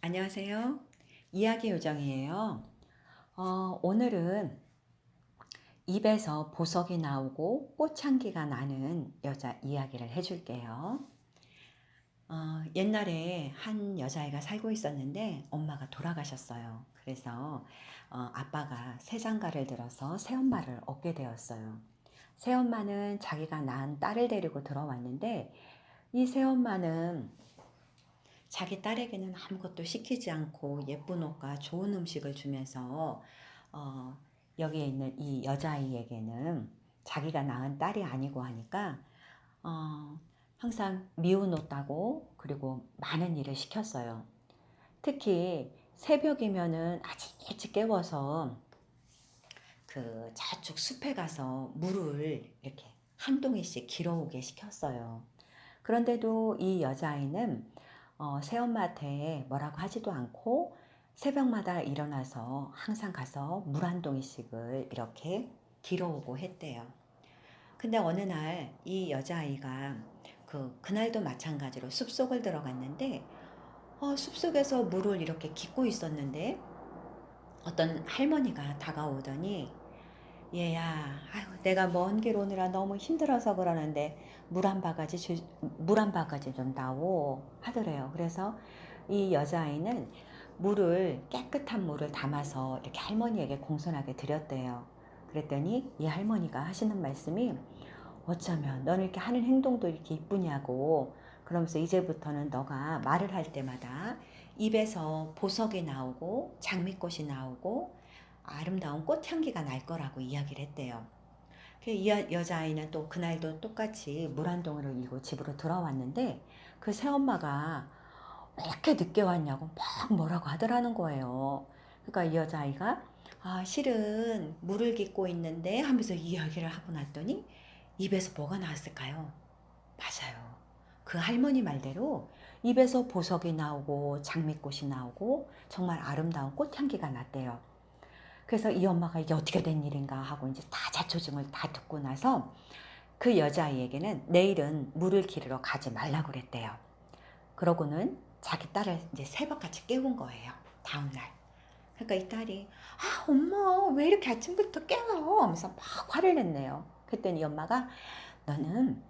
안녕하세요. 이야기 요정이에요. 오늘은 입에서 보석이 나오고 꽃향기가 나는 여자 이야기를 해줄게요. 옛날에 한 여자애가 살고 있었는데 엄마가 돌아가셨어요. 그래서 아빠가 새장가를 들어서 새엄마를 얻게 되었어요. 새엄마는 자기가 낳은 딸을 데리고 들어왔는데 이 새엄마는 자기 딸에게는 아무것도 시키지 않고 예쁜 옷과 좋은 음식을 주면서 어, 여기에 있는 이 여자아이에게는 자기가 낳은 딸이 아니고 하니까 항상 미워놓다고 그리고 많은 일을 시켰어요. 특히 새벽이면은 아주 일찍 깨워서 그 저쪽 숲에 가서 물을 이렇게 한 동이씩 길어오게 시켰어요. 그런데도 이 여자아이는 새엄마한테 뭐라고 하지도 않고 새벽마다 일어나서 항상 가서 물 한 동이씩을 이렇게 길어오고 했대요. 근데 어느 날 이 여자아이가 그날도 마찬가지로 숲속을 들어갔는데 숲속에서 물을 이렇게 깃고 있었는데 어떤 할머니가 다가오더니 얘야, 아유, 내가 먼 길 오느라 너무 힘들어서 그러는데 물 한 바가지 좀 다오 하더래요. 그래서 이 여자아이는 깨끗한 물을 담아서 이렇게 할머니에게 공손하게 드렸대요. 그랬더니 이 할머니가 하시는 말씀이 어쩌면 너는 이렇게 하는 행동도 이렇게 이쁘냐고, 그러면서 이제부터는 너가 말을 할 때마다 입에서 보석이 나오고 장미꽃이 나오고 아름다운 꽃향기가 날 거라고 이야기를 했대요. 이 여자아이는 또 그날도 똑같이 물 한 동이를 이고 집으로 돌아왔는데 그 새엄마가 왜 이렇게 늦게 왔냐고 막 뭐라고 하더라는 거예요. 그러니까 이 여자아이가 실은 물을 깃고 있는데 하면서 이야기를 하고 났더니 입에서 뭐가 나왔을까요? 맞아요. 그 할머니 말대로 입에서 보석이 나오고 장미꽃이 나오고 정말 아름다운 꽃향기가 났대요. 그래서 이 엄마가 이게 어떻게 된 일인가 하고 이제 다 자초지종을 다 듣고 나서 그 여자아이에게는 내일은 물을 기르러 가지 말라고 그랬대요. 그러고는 자기 딸을 이제 새벽같이 깨운 거예요. 다음날. 그러니까 이 딸이 엄마 왜 이렇게 아침부터 깨워? 하면서 막 화를 냈네요. 그랬더니 이 엄마가 너는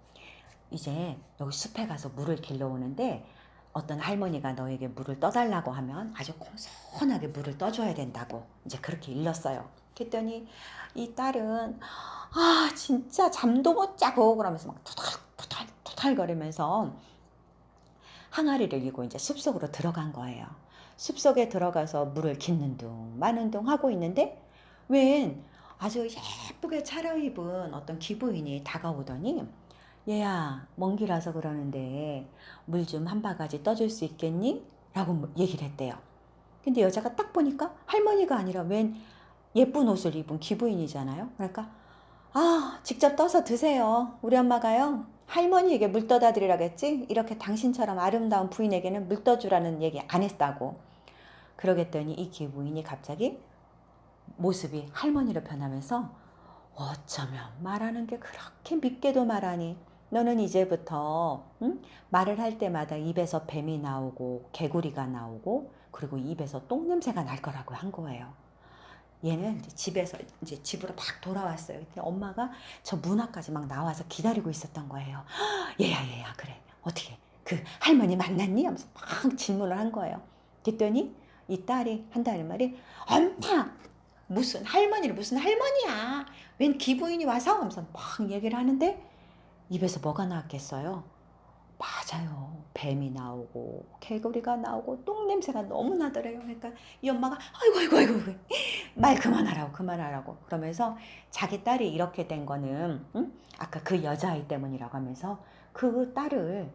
이제 여기 숲에 가서 물을 길러 오는데 어떤 할머니가 너에게 물을 떠달라고 하면 아주 공손하게 물을 떠줘야 된다고 이제 그렇게 일렀어요. 그랬더니 이 딸은 진짜 잠도 못 자고 그러면서 막 투덜투덜 거리면서 항아리를 이고 이제 숲속으로 들어간 거예요. 숲속에 들어가서 물을 깃는 둥 마는 둥 하고 있는데 웬 아주 예쁘게 차려입은 어떤 기부인이 다가오더니 얘야, 먼 길 와서 그러는데 물 좀 한 바가지 떠줄 수 있겠니? 라고 얘기를 했대요. 근데 여자가 딱 보니까 할머니가 아니라 웬 예쁜 옷을 입은 기부인이잖아요. 그러니까 직접 떠서 드세요. 우리 엄마가요, 할머니에게 물 떠다 드리라겠지? 이렇게 당신처럼 아름다운 부인에게는 물 떠주라는 얘기 안 했다고. 그러겠더니 이 기부인이 갑자기 모습이 할머니로 변하면서 어쩌면 말하는 게 그렇게 밉게도 말하니 너는 이제부터 말을 할 때마다 입에서 뱀이 나오고 개구리가 나오고 그리고 입에서 똥냄새가 날 거라고 한 거예요. 얘는 이제 집으로 막 돌아왔어요. 근데 엄마가 저 문 앞까지 막 나와서 기다리고 있었던 거예요. 얘야 그래 어떻게 그 할머니 만났니? 하면서 막 질문을 한 거예요. 그랬더니 이 딸이 한다는 말이 엄마 무슨 할머니야 웬 기부인이 와서 하면서 막 얘기를 하는데 입에서 뭐가 나왔겠어요? 맞아요. 뱀이 나오고 개구리가 나오고 똥냄새가 너무 나더래요. 그러니까 이 엄마가 아이고 말 그만하라고 그러면서 자기 딸이 이렇게 된 거는 아까 그 여자아이 때문이라고 하면서 그 딸을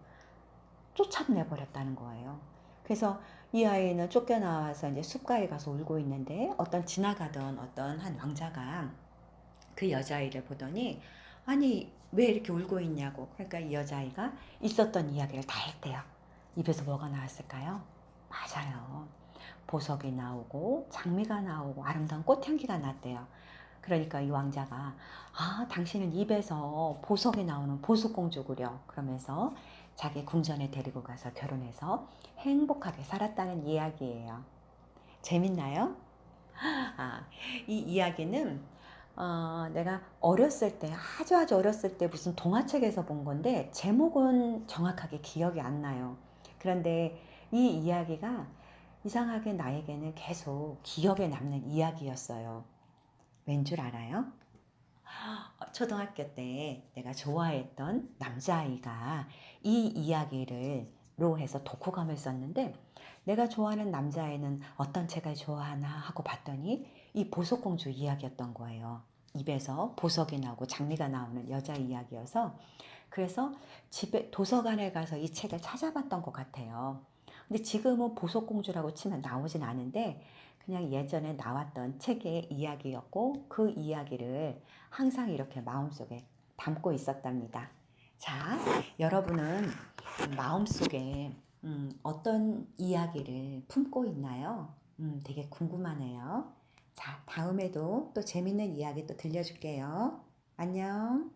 쫓아내버렸다는 거예요. 그래서 이 아이는 쫓겨나와서 이제 숲가에 가서 울고 있는데 지나가던 어떤 한 왕자가 그 여자아이를 보더니 아니 왜 이렇게 울고 있냐고. 그러니까 이 여자아이가 있었던 이야기를 다 했대요. 입에서 뭐가 나왔을까요? 맞아요. 보석이 나오고 장미가 나오고 아름다운 꽃향기가 났대요. 그러니까 이 왕자가 당신은 입에서 보석이 나오는 보석공주구려. 그러면서 자기 궁전에 데리고 가서 결혼해서 행복하게 살았다는 이야기예요. 재밌나요? 아, 이 이야기는 내가 어렸을 때, 아주 어렸을 때 무슨 동화책에서 본 건데 제목은 정확하게 기억이 안 나요. 그런데 이 이야기가 이상하게 나에게는 계속 기억에 남는 이야기였어요. 왠 줄 알아요? 초등학교 때 내가 좋아했던 남자아이가 이 이야기로 해서 독후감을 썼는데, 내가 좋아하는 남자아이는 어떤 책을 좋아하나 하고 봤더니 이 보석공주 이야기였던 거예요. 입에서 보석이 나오고 장미가 나오는 여자 이야기여서, 그래서 집에 도서관에 가서 이 책을 찾아봤던 것 같아요. 근데 지금은 보석공주라고 치면 나오진 않은데 그냥 예전에 나왔던 책의 이야기였고, 그 이야기를 항상 이렇게 마음속에 담고 있었답니다. 자, 여러분은 마음속에 어떤 이야기를 품고 있나요? 되게 궁금하네요. 자, 다음에도 또 재밌는 이야기 또 들려줄게요. 안녕.